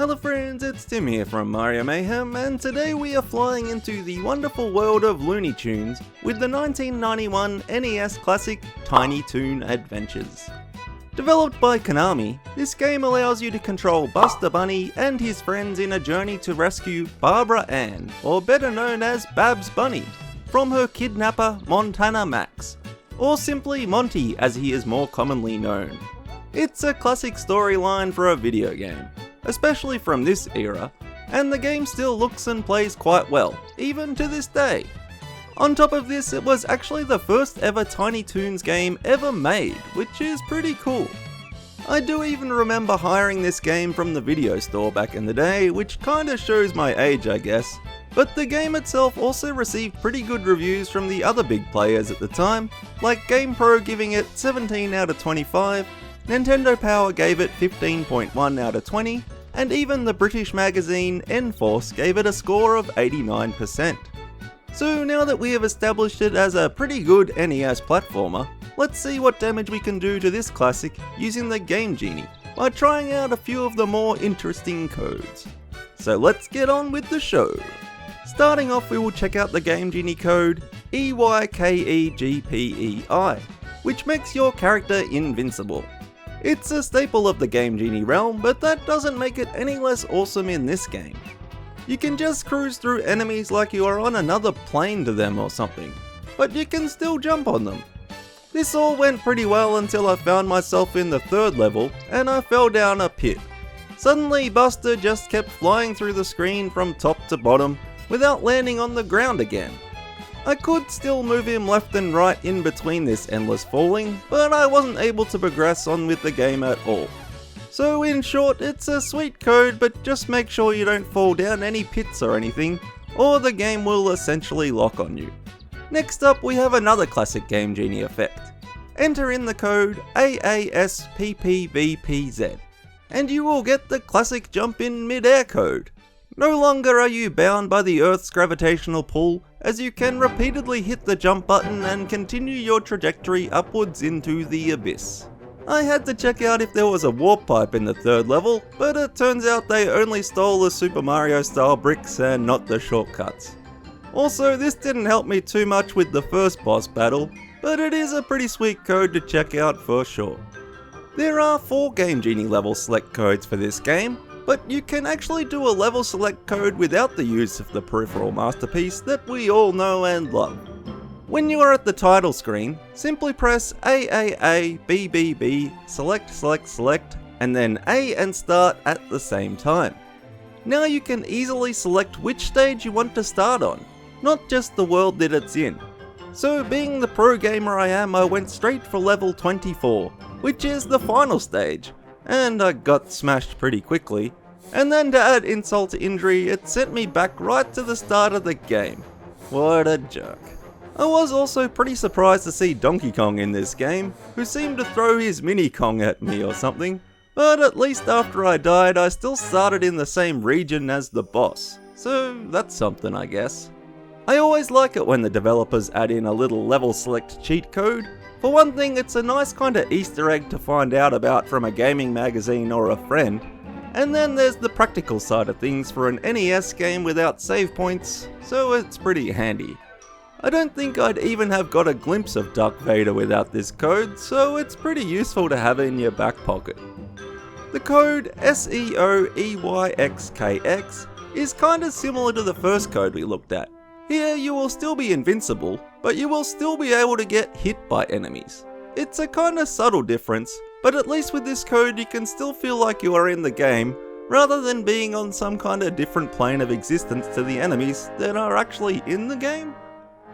Hello friends, it's Tim here from Mario Mayhem, and today we are flying into the wonderful world of Looney Tunes with the 1991 NES classic Tiny Toons Adventures. Developed by Konami, this game allows you to control Buster Bunny and his friends in a journey to rescue Barbara Ann, or better known as Babs Bunny, from her kidnapper Montana Max, or simply Monty as he is more commonly known. It's a classic storyline for a video game, especially from this era, and the game still looks and plays quite well, even to this day. On top of this, it was actually the first ever Tiny Toons game ever made, which is pretty cool. I do even remember hiring this game from the video store back in the day, which kinda shows my age I guess, but the game itself also received pretty good reviews from the other big players at the time, like GamePro giving it 17 out of 25, Nintendo Power gave it 15.1 out of 20, and even the British magazine N-Force gave it a score of 89%. So now that we have established it as a pretty good NES platformer, let's see what damage we can do to this classic using the Game Genie, by trying out a few of the more interesting codes. So let's get on with the show. Starting off, we will check out the Game Genie code EYKEGPEI, which makes your character invincible. It's a staple of the Game Genie realm, but that doesn't make it any less awesome in this game. You can just cruise through enemies like you are on another plane to them or something, but you can still jump on them. This all went pretty well until I found myself in the third level and I fell down a pit. Suddenly Buster just kept flying through the screen from top to bottom without landing on the ground again. I could still move him left and right in between this endless falling, but I wasn't able to progress on with the game at all. So in short, it's a sweet code, but just make sure you don't fall down any pits or anything, or the game will essentially lock on you. Next up, we have another classic Game Genie effect. Enter in the code AASPPVPZ, and you will get the classic jump in midair code. No longer are you bound by the Earth's gravitational pull, as you can repeatedly hit the jump button and continue your trajectory upwards into the abyss. I had to check out if there was a warp pipe in the third level, but it turns out they only stole the Super Mario style bricks and not the shortcuts. Also, this didn't help me too much with the first boss battle, but it is a pretty sweet code to check out for sure. There are 4 Game Genie level select codes for this game, but you can actually do a level select code without the use of the peripheral masterpiece that we all know and love. When you are at the title screen, simply press AAABBB, select, and then A and start at the same time. Now you can easily select which stage you want to start on, not just the world that it's in. So being the pro gamer I am, I went straight for level 24, which is the final stage, and I got smashed pretty quickly. And then to add insult to injury, it sent me back right to the start of the game. What a jerk. I was also pretty surprised to see Donkey Kong in this game, who seemed to throw his mini Kong at me or something, but at least after I died I still started in the same region as the boss, so that's something I guess. I always like it when the developers add in a little level select cheat code. For one thing, it's a nice kinda Easter egg to find out about from a gaming magazine or a friend, and then there's the practical side of things for an NES game without save points, so it's pretty handy. I don't think I'd even have got a glimpse of Darth Vader without this code, so it's pretty useful to have in your back pocket. The code SEOEYXKX is kinda similar to the first code we looked at. Here you will still be invincible, but you will still be able to get hit by enemies. It's a kinda subtle difference, but at least with this code you can still feel like you are in the game, rather than being on some kinda different plane of existence to the enemies that are actually in the game.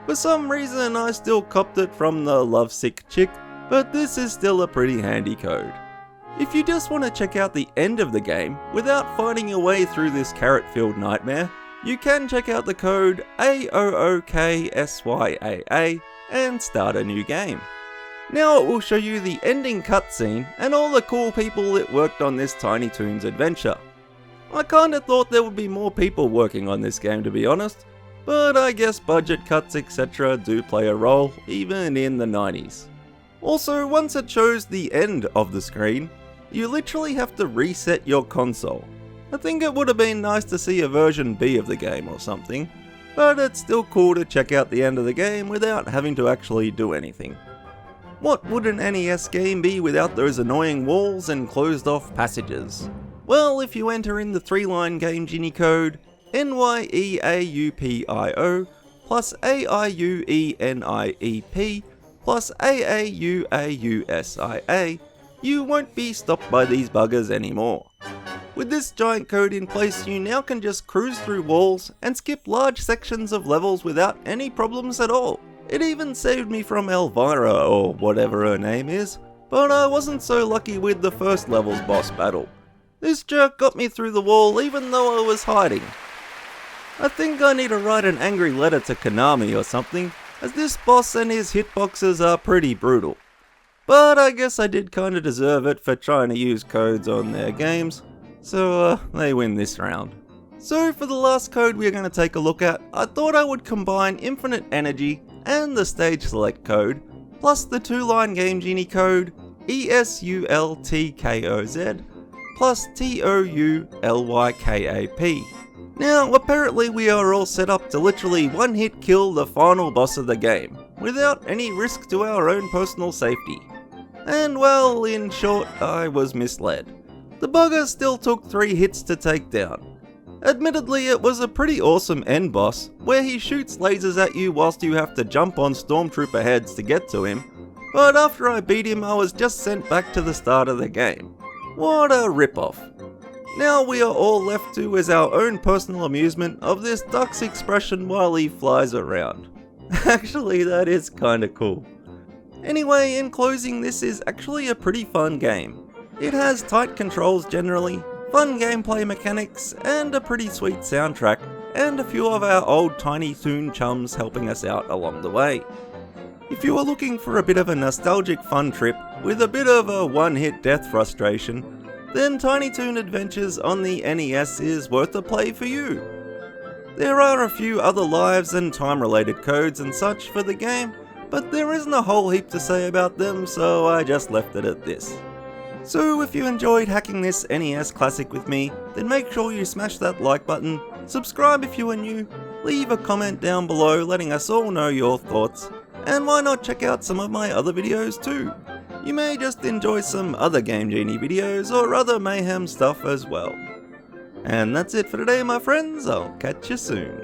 For some reason I still copped it from the lovesick chick, but this is still a pretty handy code. If you just want to check out the end of the game without fighting your way through this carrot-filled nightmare, you can check out the code AOOKSYAA and start a new game. Now it will show you the ending cutscene and all the cool people that worked on this Tiny Toons adventure. I kinda thought there would be more people working on this game to be honest, but I guess budget cuts etc. do play a role even in the 90s. Also, once it shows the end of the screen, you literally have to reset your console. I think it would have been nice to see a version B of the game or something, but it's still cool to check out the end of the game without having to actually do anything. What would an NES game be without those annoying walls and closed off passages? Well, if you enter in the 3-line Game Genie code NYEAUPIO plus AIUENIEP plus AAUAUSIA, you won't be stopped by these buggers anymore. With this giant code in place, you now can just cruise through walls and skip large sections of levels without any problems at all. It even saved me from Elvira, or whatever her name is, but I wasn't so lucky with the first level's boss battle. This jerk got me through the wall even though I was hiding. I think I need to write an angry letter to Konami or something, as this boss and his hitboxes are pretty brutal. But I guess I did kinda deserve it for trying to use codes on their games, so they win this round. So for the last code we're going to take a look at, I thought I would combine Infinite Energy and the Stage Select code, plus the 2-line Game Genie code ESULTKOZ, plus TOULYKAP. Now, apparently we are all set up to literally one-hit kill the final boss of the game, without any risk to our own personal safety. And well, in short, I was misled. The bugger still took 3 hits to take down. Admittedly, it was a pretty awesome end boss, where he shoots lasers at you whilst you have to jump on stormtrooper heads to get to him, but after I beat him I was just sent back to the start of the game. What a rip-off. Now we are all left to is our own personal amusement of this duck's expression while he flies around. Actually, that is kinda cool. Anyway, in closing, this is actually a pretty fun game. It has tight controls generally, fun gameplay mechanics, and a pretty sweet soundtrack, and a few of our old Tiny Toon chums helping us out along the way. If you are looking for a bit of a nostalgic fun trip with a bit of a one-hit death frustration, then Tiny Toon Adventures on the NES is worth a play for you. There are a few other lives and time-related codes and such for the game, but there isn't a whole heap to say about them, so I just left it at this. So if you enjoyed hacking this NES classic with me, then make sure you smash that like button, subscribe if you are new, leave a comment down below letting us all know your thoughts, and why not check out some of my other videos too. You may just enjoy some other Game Genie videos or other Mayhem stuff as well. And that's it for today, my friends. I'll catch you soon.